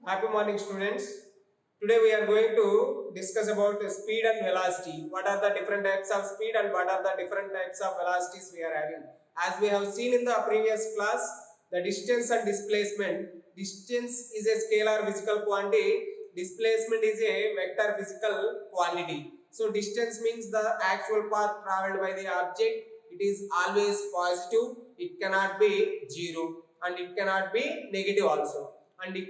Happy morning, students. Today we are going to discuss about the speed and velocity. What are the different types of speed and what are the different types of velocities we are having. As we have seen in the previous class, the distance and displacement. Distance is a scalar physical quantity. Displacement is a vector physical quantity. So distance means the actual path traveled by the object. It is always positive. It cannot be zero and it cannot be negative also, and it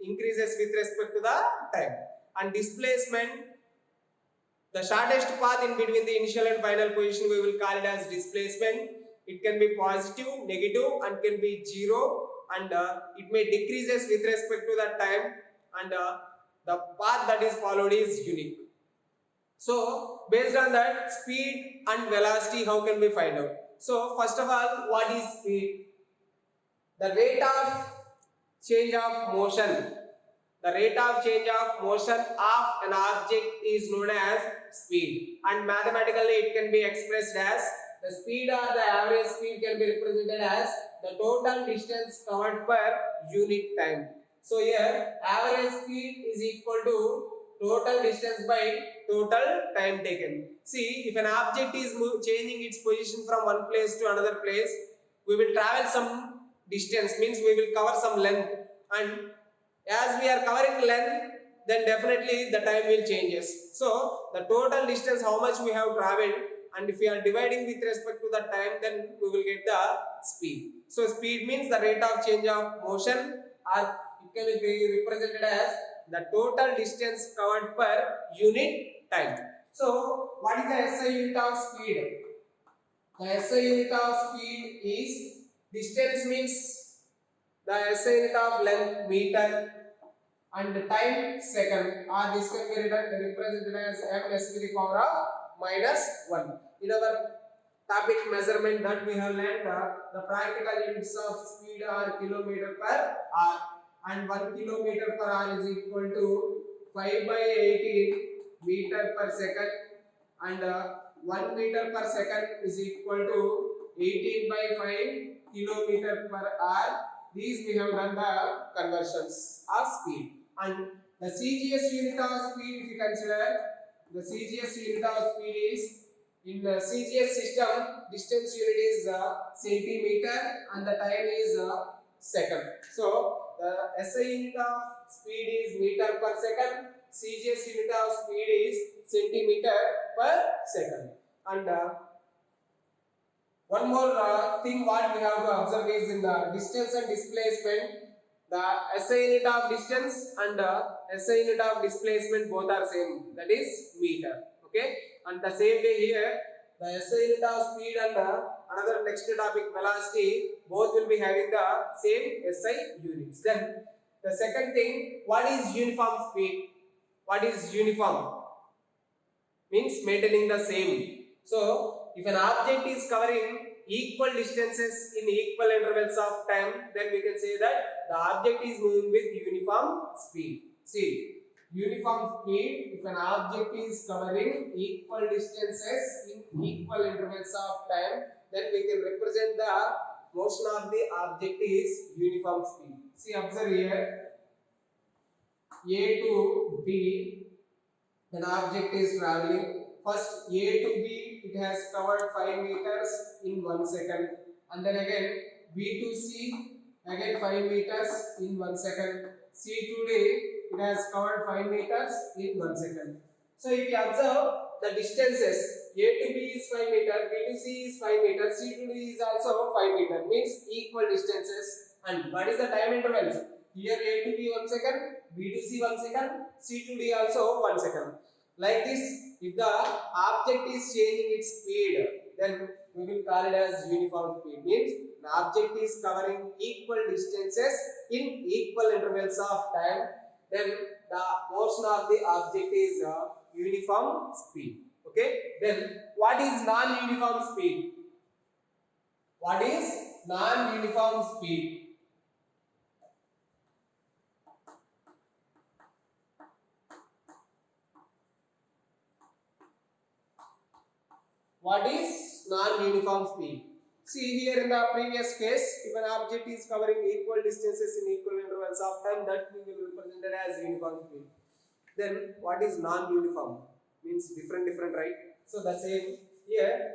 increases with respect to the time. And displacement, the shortest path in between the initial and final position, we will call it as displacement. It can be positive, negative, and can be zero, and it may decreases with respect to the time, and the path that is followed is unique. So based on that, speed and velocity, how can we find out? So first of all, what is speed? The rate of change of motion. The rate of change of motion of an object is known as speed, and mathematically it can be expressed as the speed or the average speed can be represented as the total distance covered per unit time. So here average speed is equal to total distance by total time taken. See, if an object is changing its position from one place to another place, we will travel some distance, means we will cover some length, and as we are covering length, then definitely the time will changes. So the total distance how much we have traveled, and if we are dividing with respect to the time, then we will get the speed. So speed means the rate of change of motion, or it can be represented as the total distance covered per unit time. So what is the SI unit of speed? The SI unit of speed is distance, means the SI unit of length meter, and the time second, or this can be represented as ms to the power of -1. In our topic measurement that we have learned, the practical units of speed are kilometer per hour, and 1 kilometer per hour is equal to 5 by 18 meter per second, and 1 meter per second is equal to 18 by 5 kilometer per hour. These we have done the conversions of speed. And the CGS unit of speed, if you consider, the CGS unit of speed is, in the CGS system, distance unit is centimeter and the time is second. So the SI unit of speed is meter per second, CGS unit of speed is centimeter per second. And one more thing what we have to observe is, in the distance and displacement, the SI unit of distance and SI unit of displacement both are same, that is meter. Okay, and the same way here, the SI unit of speed and another next topic velocity, both will be having the same SI units. Then the second thing, what is uniform speed? What is uniform? Means maintaining the same. So if an object is covering equal distances in equal intervals of time, then we can say that the object is moving with uniform speed. See, uniform speed, if an object is covering equal distances in equal intervals of time, then we can represent the motion of the object is uniform speed. See, observe here, A to B, an object is traveling. First A to B, it has covered 5 meters in 1 second, and then again B to C, again 5 meters in 1 second. C to D, it has covered 5 meters in 1 second. So if you observe the distances, A to B is 5 meter, B to C is 5 meter, C to D is also 5 meter, means equal distances. And what is the time intervals? Here A to B 1 second, B to C 1 second, C to D also 1 second. Like this, if the object is changing its speed, then we will call it as uniform speed. Means the object is covering equal distances in equal intervals of time, then the motion of the object is uniform speed. Okay. Then what is non-uniform speed? What is non-uniform speed? What is non-uniform speed? See here in the previous case, if an object is covering equal distances in equal intervals of time, that we will represent it as uniform speed. Then what is non-uniform? Means different, right? So the same here.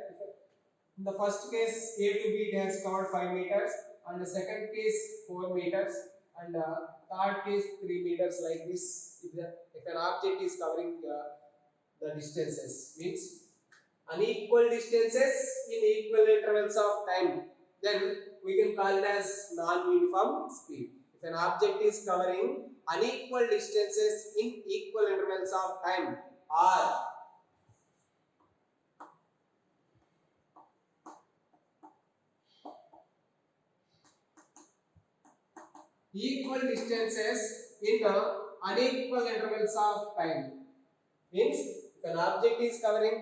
In the first case, A to B it has covered 5 meters, and the second case 4 meters, and third case 3 meters, like this. If an object is covering the distances, means unequal distances in equal intervals of time, then we can call it as non-uniform speed. If an object is covering unequal distances in equal intervals of time, or equal distances in the unequal intervals of time, means if an object is covering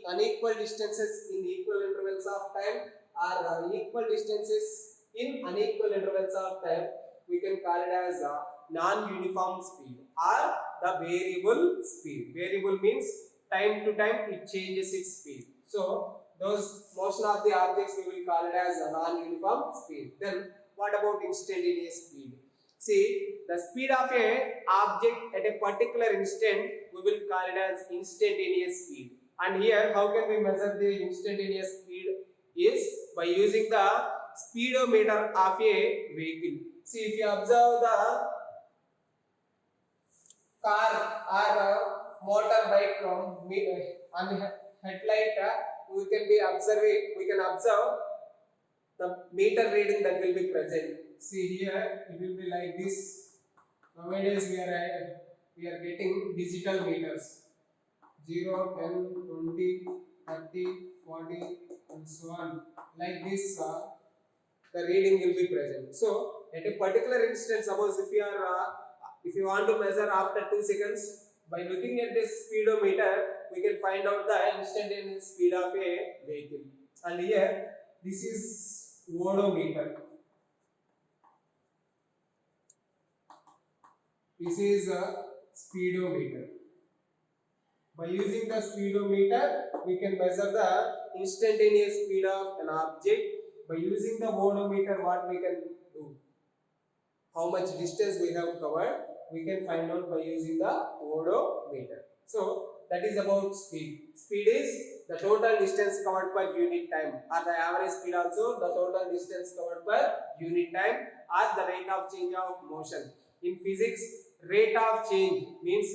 unequal distances in equal intervals of time, or equal distances in unequal intervals of time, we can call it as non-uniform speed or the variable speed. Variable means time to time it changes its speed. So those motion of the objects we will call it as a non-uniform speed. Then what about instantaneous speed? See, the speed of a object at a particular instant we will call it as instantaneous speed. And here how can we measure the instantaneous speed? Is by using the speedometer of a vehicle. See, if you observe the car or motorbike on headlight, we can observe the meter reading that will be present. See here, it will be like this. Nowadays we are getting digital meters, 0, 10, 20, 30, 40, and so on. Like this, the reading will be present. So at a particular instant, suppose if you want to measure after 2 seconds, by looking at this speedometer, we can find out the instantaneous speed of a vehicle. And here, this is odometer. This is a speedometer. By using the speedometer, we can measure the instantaneous speed of an object. By using the odometer, what we can do? How much distance we have covered, we can find out by using the odometer. So that is about speed. Speed is the total distance covered per unit time, or the average speed also the total distance covered per unit time, or the rate of change of motion. In physics, rate of change means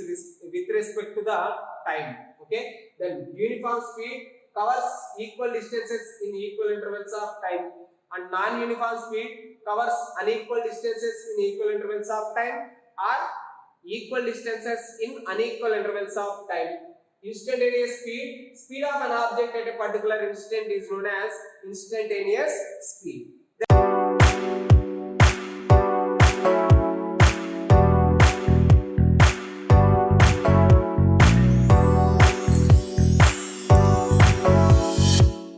with respect to the time. Okay. Then uniform speed covers equal distances in equal intervals of time, and non-uniform speed covers unequal distances in equal intervals of time, or equal distances in unequal intervals of time. Instantaneous speed of an object at a particular instant is known as instantaneous speed.